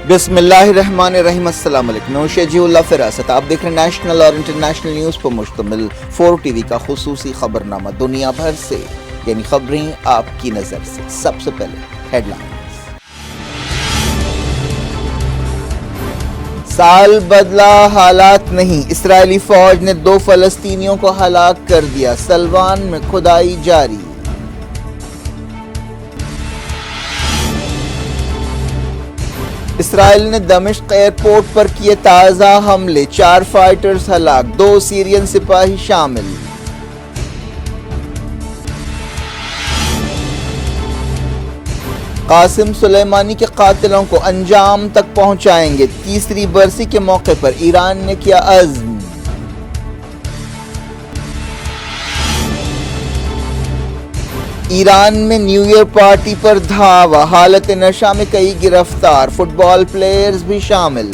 بسم اللہ الرحمن الرحیم۔ السلام علیکم، میں شجیع اللہ فراست۔ آپ دیکھ رہے ہیں نیشنل اور انٹرنیشنل نیوز پر مشتمل 4 ٹی وی کا خصوصی خبرنامہ دنیا بھر سے، یعنی خبریں آپ کی نظر سے۔ سب سے پہلے ہیڈ لائنز۔ سال بدلا حالات نہیں، اسرائیلی فوج نے 2 فلسطینیوں کو ہلاک کر دیا، سلوان میں کھدائی جاری۔ اسرائیل نے دمشق ایئرپورٹ پر کیے تازہ حملے، 4 فائٹرز ہلاک، 2 سیرین سپاہی شامل۔ قاسم سلیمانی کے قاتلوں کو انجام تک پہنچائیں گے، تیسری برسی کے موقع پر ایران نے کیا عزم۔ ایران میں نیو ایئر پارٹی پر دھاوا، حالت نشہ میں کئی گرفتار، فٹ بال پلیئرز بھی شامل۔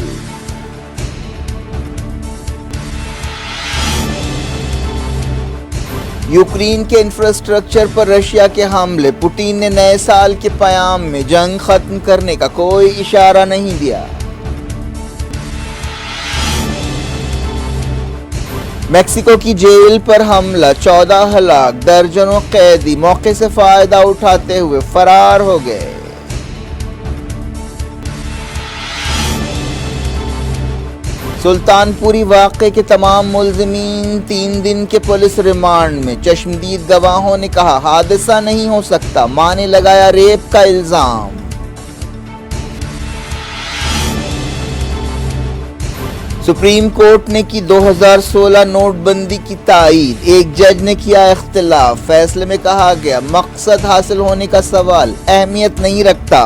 یوکرین کے انفراسٹرکچر پر رشیا کے حملے، پوٹین نے نئے سال کے پیام میں جنگ ختم کرنے کا کوئی اشارہ نہیں دیا۔ میکسیکو کی جیل پر حملہ، 14 ہلاک، درجنوں قیدی موقع سے فائدہ اٹھاتے ہوئے فرار ہو گئے۔ سلطان پوری واقعے کے تمام ملزمین 3 دن کے پولیس ریمانڈ میں، چشمدید گواہوں نے کہا حادثہ نہیں ہو سکتا، ماں نے لگایا ریپ کا الزام۔ سپریم کورٹ نے کی 2016 نوٹ بندی کی تائید، ایک جج نے کیا اختلاف، فیصلے میں کہا گیا مقصد حاصل ہونے کا سوال اہمیت نہیں رکھتا۔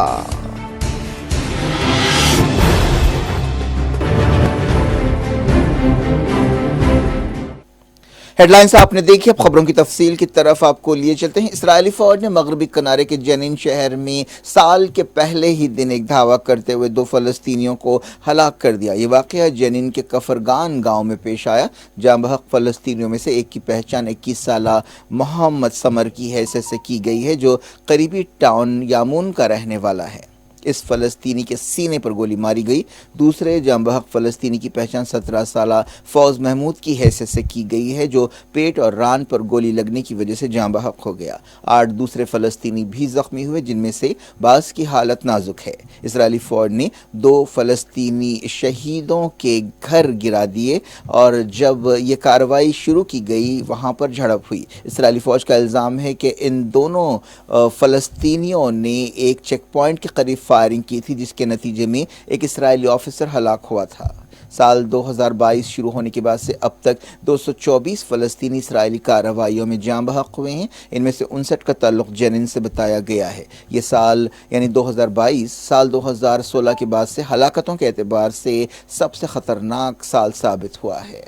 ہیڈ لائنز آپ نے دیکھی، اب خبروں کی تفصیل کی طرف آپ کو لیے چلتے ہیں۔ اسرائیلی فوج نے مغربی کنارے کے جنین شہر میں سال کے پہلے ہی دن ایک دھاوا کرتے ہوئے 2 فلسطینیوں کو ہلاک کر دیا۔ یہ واقعہ جنین کے کفرگان گاؤں میں پیش آیا، جہاں بحق فلسطینیوں میں سے ایک کی پہچان 21 سالہ محمد سمر کی حیثیت سے کی گئی ہے، جو قریبی ٹاؤن یامون کا رہنے والا ہے۔ اس فلسطینی کے سینے پر گولی ماری گئی۔ دوسرے جاں بحق فلسطینی کی پہچان 17 سالہ فوز محمود کی حیثیت سے کی گئی ہے، جو پیٹ اور ران پر گولی لگنے کی وجہ سے جاں بحق ہو گیا۔ 8 دوسرے فلسطینی بھی زخمی ہوئے، جن میں سے بعض کی حالت نازک ہے۔ اسرائیلی فوج نے 2 فلسطینی شہیدوں کے گھر گرا دیے، اور جب یہ کارروائی شروع کی گئی وہاں پر جھڑپ ہوئی۔ اسرائیلی فوج کا الزام ہے کہ ان دونوں فلسطینیوں نے ایک چیک پوائنٹ کے قریب فائرنگ کی تھی، جس کے نتیجے میں ایک اسرائیلی آفیسر ہلاک ہوا تھا۔ سال 2022 شروع ہونے کے بعد سے اب تک 224 فلسطینی اسرائیلی کارروائیوں میں جاں بحق ہوئے ہیں، ان میں سے 59 کا تعلق جنین سے بتایا گیا ہے۔ یہ سال یعنی 2022 سال 2016 کے بعد سے ہلاکتوں کے اعتبار سے سب سے خطرناک سال ثابت ہوا ہے۔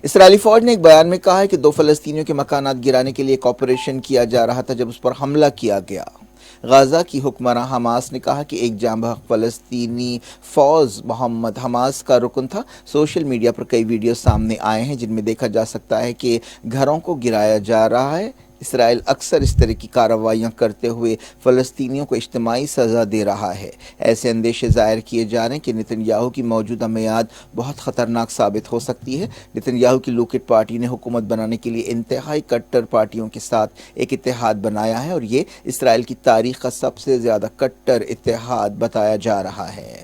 اسرائیلی فوج نے ایک بیان میں کہا ہے کہ 2 فلسطینیوں کے مکانات گرانے کے لیے ایک آپریشن کیا جا رہا تھا جب اس پر حملہ کیا گیا۔ غزہ کی حکمراں حماس نے کہا کہ ایک جاں بحق فلسطینی فوز محمد حماس کا رکن تھا۔ سوشل میڈیا پر کئی ویڈیو سامنے آئے ہیں جن میں دیکھا جا سکتا ہے کہ گھروں کو گرایا جا رہا ہے۔ اسرائیل اکثر اس طرح کی کارروائیاں کرتے ہوئے فلسطینیوں کو اجتماعی سزا دے رہا ہے۔ ایسے اندیشے ظاہر کیے جا رہے ہیں کہ نتن یاہو کی موجودہ میعاد بہت خطرناک ثابت ہو سکتی ہے۔ نتن یاہو کی لوکٹ پارٹی نے حکومت بنانے کے لیے انتہائی کٹر پارٹیوں کے ساتھ ایک اتحاد بنایا ہے، اور یہ اسرائیل کی تاریخ کا سب سے زیادہ کٹر اتحاد بتایا جا رہا ہے۔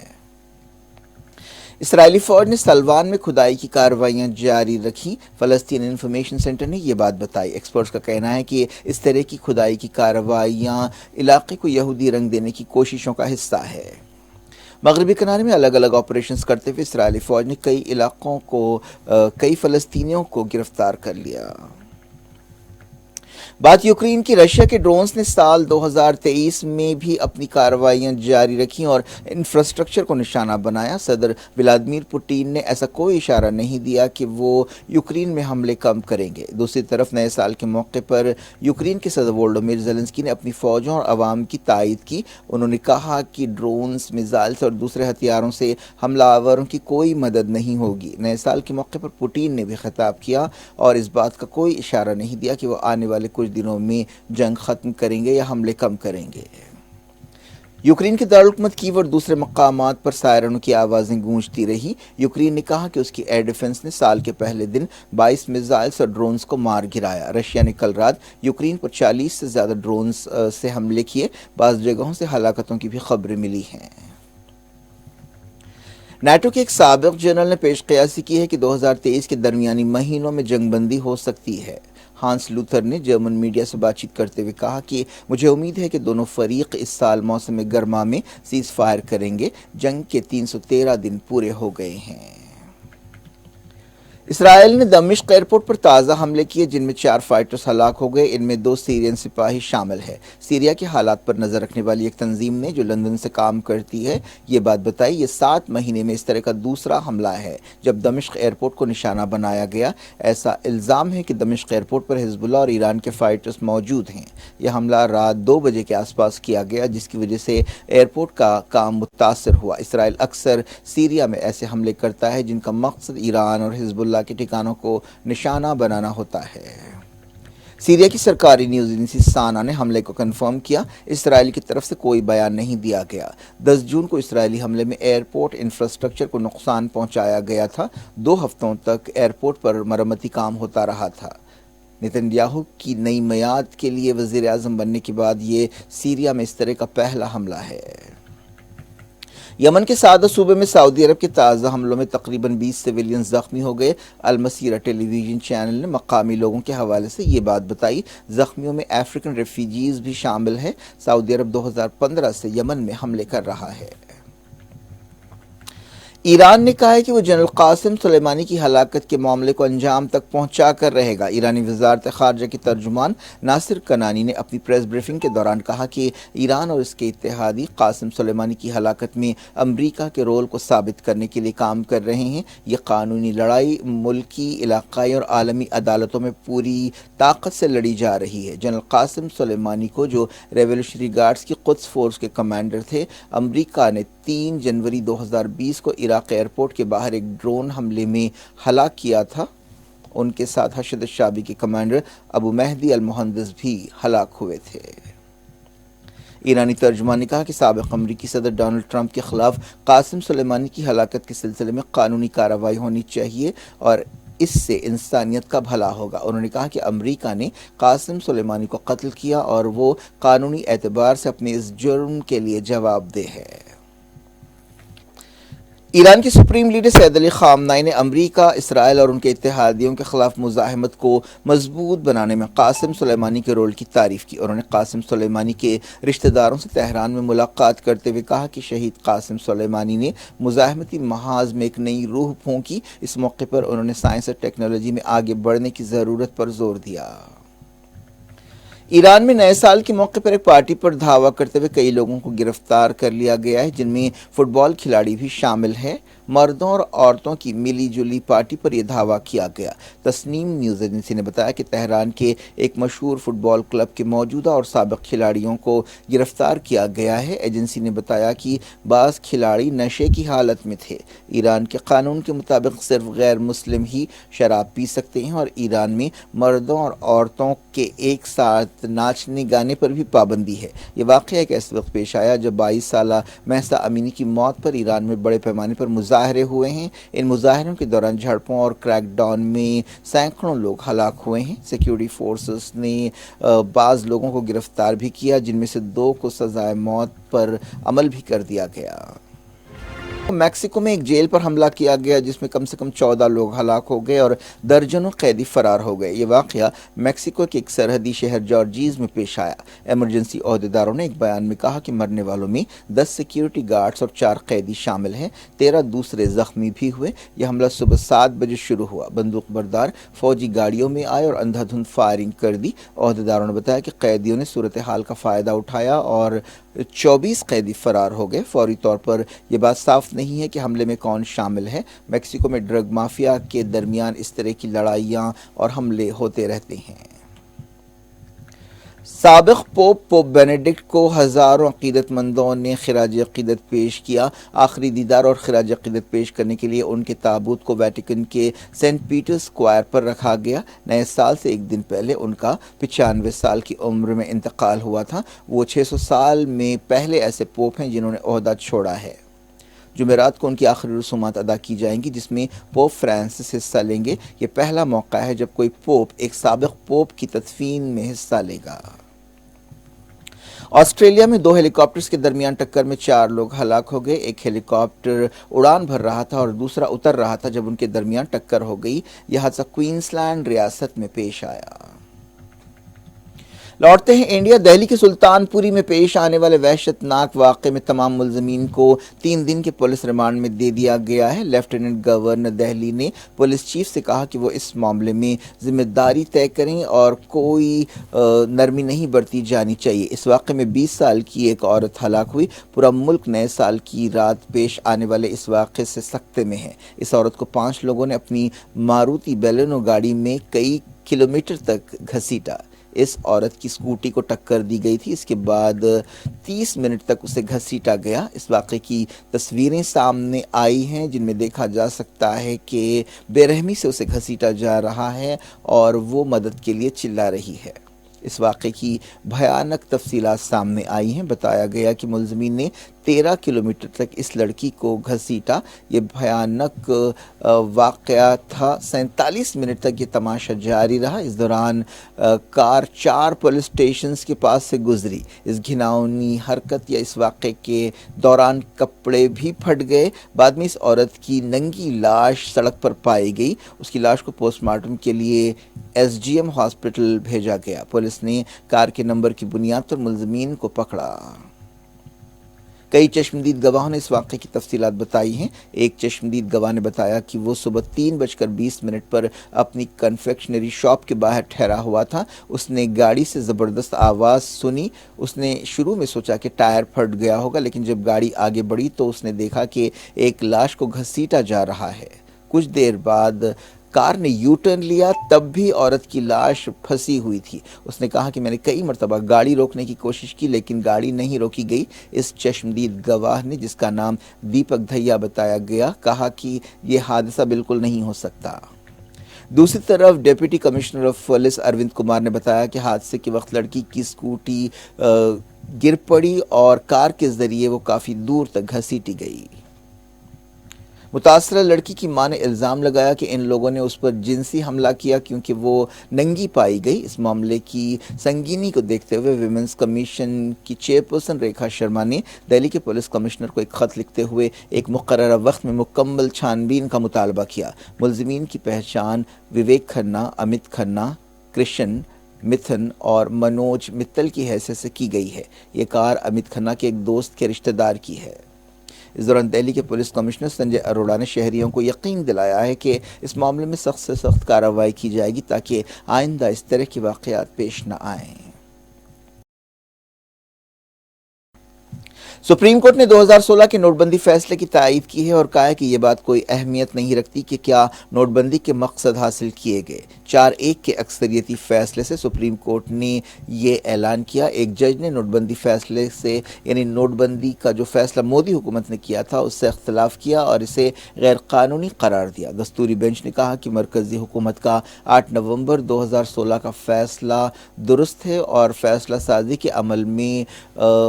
اسرائیلی فوج نے سلوان میں کھدائی کی کارروائیاں جاری رکھیں، فلسطین انفارمیشن سینٹر نے یہ بات بتائی۔ ایکسپرٹس کا کہنا ہے کہ اس طرح کی کھدائی کی کارروائیاں علاقے کو یہودی رنگ دینے کی کوششوں کا حصہ ہے۔ مغربی کنارے میں الگ الگ آپریشنز کرتے ہوئے اسرائیلی فوج نے کئی فلسطینیوں کو گرفتار کر لیا۔ بات یوکرین کی، رشیا کے ڈرونز نے سال 2023 میں بھی اپنی کارروائیاں جاری رکھیں اور انفراسٹرکچر کو نشانہ بنایا۔ صدر ولادیمیر پوٹین نے ایسا کوئی اشارہ نہیں دیا کہ وہ یوکرین میں حملے کم کریں گے۔ دوسری طرف نئے سال کے موقع پر یوکرین کے صدر وولودیمیر زیلنسکی نے اپنی فوجوں اور عوام کی تائید کی۔ انہوں نے کہا کہ ڈرونز، میزائلز اور دوسرے ہتھیاروں سے حملہ آوروں کی کوئی مدد نہیں ہوگی۔ نئے سال کے موقع پر پوٹین نے بھی خطاب کیا اور اس بات کا کوئی اشارہ نہیں دیا کہ وہ آنے والے کچھ دنوں میں جنگ ختم کریں گے یا حملے کم کریں گے۔ یوکرین کے دارالحکومت کیو اور دوسرے مقامات پر سائرنوں کی آوازیں گونجتی رہی۔ یوکرین نے کہا کہ اس کی ایئر ڈیفنس نے سال کے پہلے دن 22 میزائلز اور ڈرونز کو مار گرایا۔ رشیا نے کل رات یوکرین پر 40 سے زیادہ ڈرونز سے حملے کیے۔ بعض جگہوں سے ہلاکتوں کی بھی خبریں ملی ہیں۔ نیٹو کے ایک سابق جنرل نے پیش قیاسی کی ہے کہ 2023 کے درمیانی مہینوں میں جنگ بندی ہو سکتی ہے۔ ہانس لوتھر نے جرمن میڈیا سے بات چیت کرتے ہوئے کہا کہ مجھے امید ہے کہ دونوں فریق اس سال موسم گرما میں سیز فائر کریں گے۔ جنگ کے 313 دن پورے ہو گئے ہیں۔ اسرائیل نے دمشق ایئرپورٹ پر تازہ حملے کیے جن میں 4 فائٹرز ہلاک ہو گئے۔ ان میں 2 سیرین سپاہی شامل ہیں۔ سیریا کے حالات پر نظر رکھنے والی ایک تنظیم نے جو لندن سے کام کرتی ہے یہ بات بتائی۔ یہ 7 مہینے میں اس طرح کا دوسرا حملہ ہے جب دمشق ایئرپورٹ کو نشانہ بنایا گیا۔ ایسا الزام ہے کہ دمشق ایئرپورٹ پر حزب اللہ اور ایران کے فائٹرز موجود ہیں۔ یہ حملہ رات 2 بجے کے آس پاس کیا گیا جس کی وجہ سے ایئرپورٹ کا کام متاثر ہوا۔ اسرائیل اکثر سیریا میں ایسے حملے کرتا ہے جن کا مقصد ایران اور حزب اللہ کے ٹھکانوں کو نشانہ بنانا ہوتا ہے۔ سیریا کی سرکاری نیوز ایجنسی سانا نے حملے کو کنفرم کیا۔ اسرائیل کی طرف سے کوئی بیان نہیں دیا گیا۔ 10 جون کو اسرائیلی حملے میں ایئرپورٹ انفراسٹرکچر کو نقصان پہنچایا گیا تھا۔ 2 ہفتوں تک ایئرپورٹ پر مرمتی کام ہوتا رہا تھا۔ نتن کی نئی میعاد کے لیے وزیر اعظم بننے کے بعد یہ سیریا میں اس طرح کا پہلا حملہ ہے۔ یمن کے سعدہ صوبے میں سعودی عرب کے تازہ حملوں میں تقریباً 20 سویلین زخمی ہو گئے۔ المسیرہ ٹیلی ویژن چینل نے مقامی لوگوں کے حوالے سے یہ بات بتائی۔ زخمیوں میں افریقن ریفیوجیز بھی شامل ہیں۔ سعودی عرب 2015 سے یمن میں حملے کر رہا ہے۔ ایران نے کہا ہے کہ وہ جنرل قاسم سلیمانی کی ہلاکت کے معاملے کو انجام تک پہنچا کر رہے گا۔ ایرانی وزارت خارجہ کے ترجمان ناصر کنانی نے اپنی پریس بریفنگ کے دوران کہا کہ ایران اور اس کے اتحادی قاسم سلیمانی کی ہلاکت میں امریکہ کے رول کو ثابت کرنے کے لیے کام کر رہے ہیں۔ یہ قانونی لڑائی ملکی، علاقائی اور عالمی عدالتوں میں پوری طاقت سے لڑی جا رہی ہے۔ جنرل قاسم سلیمانی کو جو ریولیوشنری گارڈز کی قدس فورس کے کمانڈر تھے، امریکہ نے 3 جنوری 2020 کو عراق ایئرپورٹ کے باہر ایک ڈرون حملے میں ہلاک کیا تھا۔ ان کے ساتھ حشد الشعبی کے کمانڈر ابو مہدی المہندس بھی ہلاک ہوئے تھے۔ ایرانی ترجمان نے کہا کہ سابق امریکی صدر ڈونلڈ ٹرمپ کے خلاف قاسم سلیمانی کی ہلاکت کے سلسلے میں قانونی کارروائی ہونی چاہیے اور اس سے انسانیت کا بھلا ہوگا۔ انہوں نے کہا کہ امریکہ نے قاسم سلیمانی کو قتل کیا اور وہ قانونی اعتبار سے اپنے اس جرم کے لیے جواب دہ ہے۔ ایران کے سپریم لیڈر سید علی خامنائی نے امریکہ، اسرائیل اور ان کے اتحادیوں کے خلاف مزاحمت کو مضبوط بنانے میں قاسم سلیمانی کے رول کی تعریف کی۔ انہوں نے قاسم سلیمانی کے رشتہ داروں سے تہران میں ملاقات کرتے ہوئے کہا کہ شہید قاسم سلیمانی نے مزاحمتی محاذ میں ایک نئی روح پھونکی۔ اس موقع پر انہوں نے سائنس اور ٹیکنالوجی میں آگے بڑھنے کی ضرورت پر زور دیا۔ ایران میں نئے سال کے موقع پر ایک پارٹی پر دھاوا کرتے ہوئے کئی لوگوں کو گرفتار کر لیا گیا ہے جن میں فٹ بال کھلاڑی بھی شامل ہیں۔ مردوں اور عورتوں کی ملی جلی پارٹی پر یہ دھاوا کیا گیا۔ تسنیم نیوز ایجنسی نے بتایا کہ تہران کے ایک مشہور فٹ بال کلب کے موجودہ اور سابق کھلاڑیوں کو گرفتار کیا گیا ہے۔ ایجنسی نے بتایا کہ بعض کھلاڑی نشے کی حالت میں تھے۔ ایران کے قانون کے مطابق صرف غیر مسلم ہی شراب پی سکتے ہیں اور ایران میں مردوں اور عورتوں کے ایک ساتھ ناچنے گانے پر بھی پابندی ہے۔ یہ واقعہ ایک ایسے وقت پیش آیا جب 22 سالہ مہسا امینی کی موت پر ایران میں بڑے پیمانے پر مظاہرے ہوئے ہیں۔ ان مظاہروں کے دوران جھڑپوں اور کریک ڈاؤن میں سینکڑوں لوگ ہلاک ہوئے ہیں۔ سیکیورٹی فورسز نے بعض لوگوں کو گرفتار بھی کیا جن میں سے 2 کو سزائے موت پر عمل بھی کر دیا گیا۔ میکسیکو میں ایک جیل پر حملہ کیا گیا جس میں کم سے کم 14 لوگ ہلاک ہو گئے اور درجنوں قیدی فرار ہو گئے۔ یہ واقعہ میکسیکو کے ایک سرحدی شہر جارجیز میں پیش آیا۔ ایمرجنسی عہدیداروں نے ایک بیان میں کہا کہ مرنے والوں میں 10 سیکیورٹی گارڈز اور 4 قیدی شامل ہیں۔ 13 دوسرے زخمی بھی ہوئے۔ یہ حملہ صبح 7 بجے شروع ہوا۔ بندوق بردار فوجی گاڑیوں میں آئے اور اندھا دھند فائرنگ کر دی۔ عہدیداروں نے بتایا کہ قیدیوں نے صورتحال کا فائدہ اٹھایا اور 24 قیدی فرار ہو گئے۔ فوری طور پر یہ بات صاف نہیں ہے کہ حملے میں کون شامل ہے۔ میکسیکو میں ڈرگ مافیا کے درمیان اس طرح کی لڑائیاں اور حملے ہوتے رہتے ہیں۔ سابق پوپ بینیڈکٹ کو ہزاروں عقیدت مندوں نے خراج عقیدت پیش کیا۔ آخری دیدار اور خراج عقیدت پیش کرنے کے لیے ان کے تابوت کو ویٹیکن کے سینٹ پیٹر اسکوائر پر رکھا گیا۔ نئے سال سے ایک دن پہلے ان کا 95 سال کی عمر میں انتقال ہوا تھا۔ وہ 600 سال میں پہلے ایسے پوپ ہیں جنہوں نے عہدہ چھوڑا ہے۔ جمعرات کو ان کی آخری رسومات ادا کی جائیں گی جس میں پوپ فرانسس حصہ لیں گے۔ یہ پہلا موقع ہے جب کوئی پوپ ایک سابق پوپ کی تدفین میں حصہ لے گا۔ آسٹریلیا میں دو ہیلی کاپٹرز کے درمیان ٹکر میں 4 لوگ ہلاک ہو گئے۔ ایک ہیلی کاپٹر اڑان بھر رہا تھا اور دوسرا اتر رہا تھا جب ان کے درمیان ٹکر ہو گئی۔ یہ حادثہ کوئنزلینڈ ریاست میں پیش آیا۔ لوٹتے ہیں انڈیا۔ دہلی کے سلطان پوری میں پیش آنے والے وحشت ناک واقعے میں تمام ملزمین کو 3 دن کے پولیس ریمانڈ میں دے دیا گیا ہے۔ لیفٹیننٹ گورنر دہلی نے پولیس چیف سے کہا کہ وہ اس معاملے میں ذمہ داری طے کریں اور کوئی نرمی نہیں برتی جانی چاہیے۔ اس واقعے میں 20 سال کی ایک عورت ہلاک ہوئی۔ پورا ملک نئے سال کی رات پیش آنے والے اس واقعے سے سکتے میں ہے۔ اس عورت کو 5 لوگوں نے اپنی ماروتی بیلینو گاڑی میں کئی کلومیٹر تک گھسیٹا۔ اس عورت کی اسکوٹی کو ٹکر دی گئی تھی۔ اس کے بعد 30 منٹ تک اسے گھسیٹا گیا۔ اس واقعے کی تصویریں سامنے آئی ہیں جن میں دیکھا جا سکتا ہے کہ بے رحمی سے اسے گھسیٹا جا رہا ہے اور وہ مدد کے لیے چلا رہی ہے۔ اس واقعے کی بھیانک تفصیلات سامنے آئی ہیں۔ بتایا گیا کہ ملزمین نے 13 کلومیٹر تک اس لڑکی کو گھسیٹا۔ یہ بھیانک واقعہ تھا۔ 47 منٹ تک یہ تماشا جاری رہا۔ اس دوران کار 4 پولیس اسٹیشنز کے پاس سے گزری۔ اس گھناؤنی حرکت یا اس واقعے کے دوران کپڑے بھی پھٹ گئے۔ بعد میں اس عورت کی ننگی لاش سڑک پر پائی گئی۔ اس کی لاش کو پوسٹ مارٹم کے لیے ایس جی ایم ہاسپٹل بھیجا گیا۔ پولیس نے کار کے نمبر کی بنیاد پر ملزمین کو پکڑا۔ کئی چشمدید گواہوں نے اس واقعے کی تفصیلات بتائی ہیں۔ ایک چشمدید گواہ نے بتایا کہ وہ صبح 3:20 پر اپنی کنفیکشنری شاپ کے باہر ٹھہرا ہوا تھا۔ اس نے گاڑی سے زبردست آواز سنی۔ اس نے شروع میں سوچا کہ ٹائر پھٹ گیا ہوگا، لیکن جب گاڑی آگے بڑھی تو اس نے دیکھا کہ ایک لاش کو گھسیٹا جا رہا ہے۔ کچھ دیر بعد کار نے یو ٹرن لیا، تب بھی عورت کی لاش پھنسی ہوئی تھی۔ اس نے کہا کہ میں نے کئی مرتبہ گاڑی روکنے کی کوشش کی لیکن گاڑی نہیں روکی گئی۔ اس چشمدید گواہ نے، جس کا نام دیپک دھیا بتایا گیا، کہا کہ یہ حادثہ بالکل نہیں ہو سکتا۔ دوسری طرف deputy commissioner of police Arvind Kumar نے بتایا کہ حادثے کے وقت لڑکی کی اسکوٹی گر پڑی اور کار کے ذریعے وہ کافی دور تک گھسیٹی گئی۔ متاثرہ لڑکی کی ماں نے الزام لگایا کہ ان لوگوں نے اس پر جنسی حملہ کیا کیونکہ وہ ننگی پائی گئی۔ اس معاملے کی سنگینی کو دیکھتے ہوئے ویمنز کمیشن کی چیئرپرسن ریکھا شرما نے دہلی کے پولیس کمشنر کو ایک خط لکھتے ہوئے ایک مقررہ وقت میں مکمل چھان بین کا مطالبہ کیا۔ ملزمین کی پہچان وویک کھنہ، امت کھنہ، کرشن متھن اور منوج متل کی حیثیت سے کی گئی ہے۔ یہ کار امت کھنہ کے ایک دوست کے رشتہ دار کی ہے۔ اس دوران دہلی کے پولیس کمشنر سنجے اروڑا نے شہریوں کو یقین دلایا ہے کہ اس معاملے میں سخت سے سخت کارروائی کی جائے گی تاکہ آئندہ اس طرح کے واقعات پیش نہ آئیں۔ سپریم کورٹ نے 2016 کے نوٹ بندی فیصلے کی تائید کی ہے اور کہا ہے کہ یہ بات کوئی اہمیت نہیں رکھتی کہ کیا نوٹ بندی کے مقصد حاصل کیے گئے۔ 4-1 کے اکثریتی فیصلے سے سپریم کورٹ نے یہ اعلان کیا۔ ایک جج نے نوٹ بندی فیصلے سے، یعنی نوٹ بندی کا جو فیصلہ مودی حکومت نے کیا تھا، اس سے اختلاف کیا اور اسے غیر قانونی قرار دیا۔ دستوری بینچ نے کہا کہ مرکزی حکومت کا 8 نومبر 2016 کا فیصلہ درست ہے اور فیصلہ سازی کے عمل میں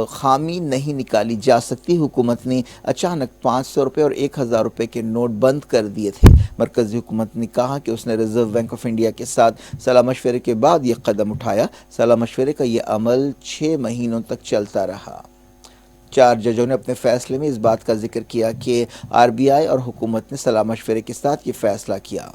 خامی نہیں نکالی جا سکتی۔ حکومت نے اچانک 500 روپے اور 1000 روپے کے نوٹ بند کر دیے تھے۔ مرکزی حکومت نے کہا کہ اس نے ریزرو بینک آف انڈیا کے ساتھ صلاح مشورے کے بعد یہ قدم اٹھایا۔ صلاح مشورے کا یہ عمل 6 مہینوں تک چلتا رہا۔ 4 ججوں نے اپنے فیصلے میں اس بات کا ذکر کیا کہ آر بی آئی اور حکومت نے صلاح مشورے کے ساتھ یہ فیصلہ کیا۔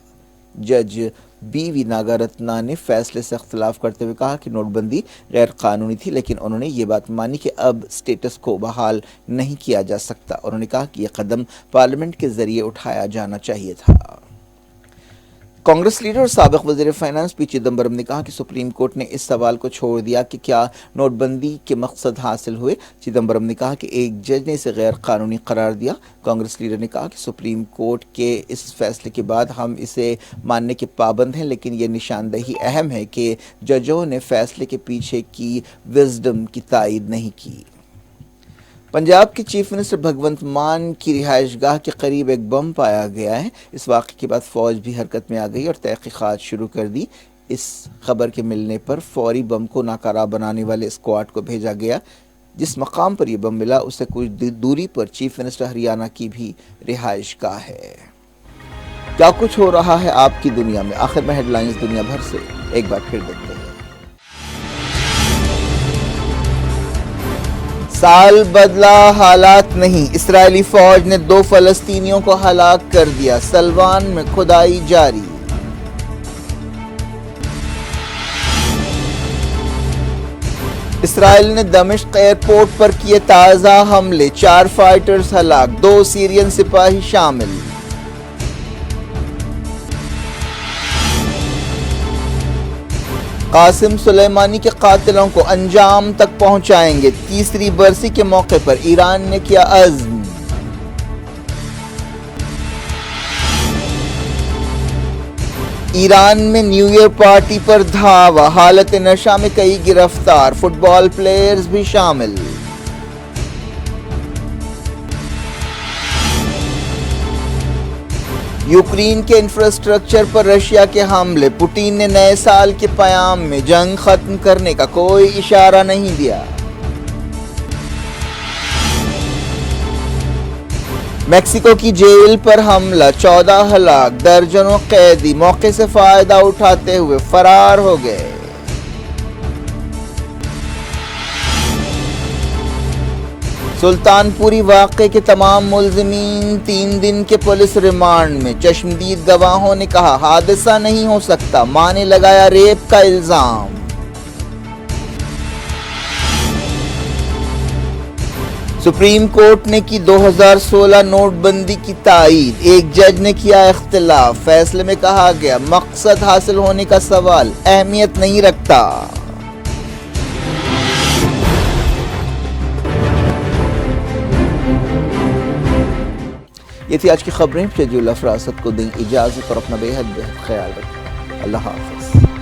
جج بی وی ناگا رتنا نے فیصلے سے اختلاف کرتے ہوئے کہا کہ نوٹ بندی غیر قانونی تھی، لیکن انہوں نے یہ بات مانی کہ اب سٹیٹس کو بحال نہیں کیا جا سکتا۔ انہوں نے کہا کہ یہ قدم پارلیمنٹ کے ذریعے اٹھایا جانا چاہیے تھا۔ کانگریس لیڈر اور سابق وزیر فائنانس پی چدمبرم نے کہا کہ سپریم کورٹ نے اس سوال کو چھوڑ دیا کہ کیا نوٹ بندی کے مقصد حاصل ہوئے۔ چدمبرم نے کہا کہ ایک جج نے اسے غیر قانونی قرار دیا۔ کانگریس لیڈر نے کہا کہ سپریم کورٹ کے اس فیصلے کے بعد ہم اسے ماننے کے پابند ہیں، لیکن یہ نشاندہی اہم ہے کہ ججوں نے فیصلے کے پیچھے کی وزڈم کی تائید نہیں کی۔ پنجاب کے چیف منسٹر بھگونت مان کی رہائش گاہ کے قریب ایک بم پایا گیا ہے۔ اس واقعے کے بعد فوج بھی حرکت میں آ گئی اور تحقیقات شروع کر دی۔ اس خبر کے ملنے پر فوری بم کو ناکارہ بنانے والے اسکواڈ کو بھیجا گیا۔ جس مقام پر یہ بم ملا اس سے کچھ دوری پر چیف منسٹر ہریانہ کی بھی رہائش گاہ ہے۔ کیا کچھ ہو رہا ہے آپ کی دنیا میں؟ آخر میں ہیڈ لائنز دنیا بھر سے ایک بار پھر دیکھتے ہیں۔ سال بدلا حالات نہیں، اسرائیلی فوج نے 2 فلسطینیوں کو ہلاک کر دیا، سلوان میں کھدائی جاری۔ اسرائیل نے دمشق ایئرپورٹ پر کیے تازہ حملے، 4 فائٹرز ہلاک، 2 سیرین سپاہی شامل۔ قاسم سلیمانی کے قاتلوں کو انجام تک پہنچائیں گے، تیسری برسی کے موقع پر ایران نے کیا عزم۔ ایران میں نیو ایئر پارٹی پر دھاوا، حالت نشہ میں کئی گرفتار، فٹ بال پلیئرز بھی شامل۔ یوکرین کے انفراسٹرکچر پر رشیا کے حملے، پوٹین نے نئے سال کے پیام میں جنگ ختم کرنے کا کوئی اشارہ نہیں دیا۔ میکسیکو کی جیل پر حملہ، 14 ہلاک، درجنوں قیدی موقع سے فائدہ اٹھاتے ہوئے فرار ہو گئے۔ سلطان پوری واقعے کے تمام ملزمین 3 دن کے پولیس ریمانڈ میں، چشمدید گواہوں نے کہا حادثہ نہیں ہو سکتا، ماں نے لگایا ریپ کا الزام۔ سپریم کورٹ نے کی 2016 نوٹ بندی کی تائید، ایک جج نے کیا اختلاف، فیصلے میں کہا گیا مقصد حاصل ہونے کا سوال اہمیت نہیں رکھتا۔ یہ تھی آج کی خبریں۔ شجیع الافراست کو دیں اجازت اور اپنا بے حد خیال رکھیں۔ اللہ حافظ۔